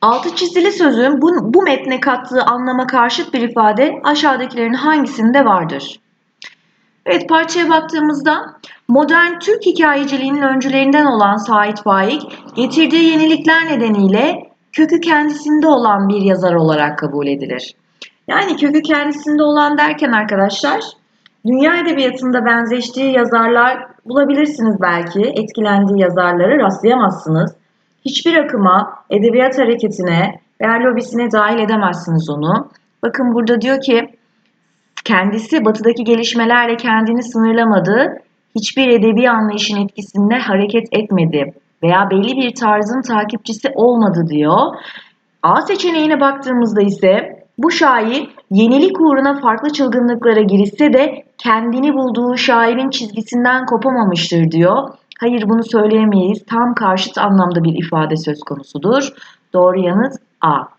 Altı çizili sözün bu metne kattığı anlama karşıt bir ifade aşağıdakilerin hangisinde vardır? Evet, parçaya baktığımızda modern Türk hikayeciliğinin öncülerinden olan Sait Faik, getirdiği yenilikler nedeniyle kökü kendisinde olan bir yazar olarak kabul edilir. Yani kökü kendisinde olan derken arkadaşlar, dünya edebiyatında benzeştiği yazarlar bulabilirsiniz belki, etkilendiği yazarları rastlayamazsınız. Hiçbir akıma, edebiyat hareketine veya lobisine dahil edemezsiniz onu. Bakın burada diyor ki, kendisi batıdaki gelişmelerle kendini sınırlamadı, hiçbir edebi anlayışın etkisinde hareket etmedi veya belli bir tarzın takipçisi olmadı diyor. A seçeneğine baktığımızda ise bu şair yenilik uğruna farklı çılgınlıklara girişse de kendini bulduğu şairin çizgisinden kopamamıştır diyor. Hayır, bunu söyleyemeyiz. Tam karşıt anlamda bir ifade söz konusudur. Doğru yanıt A.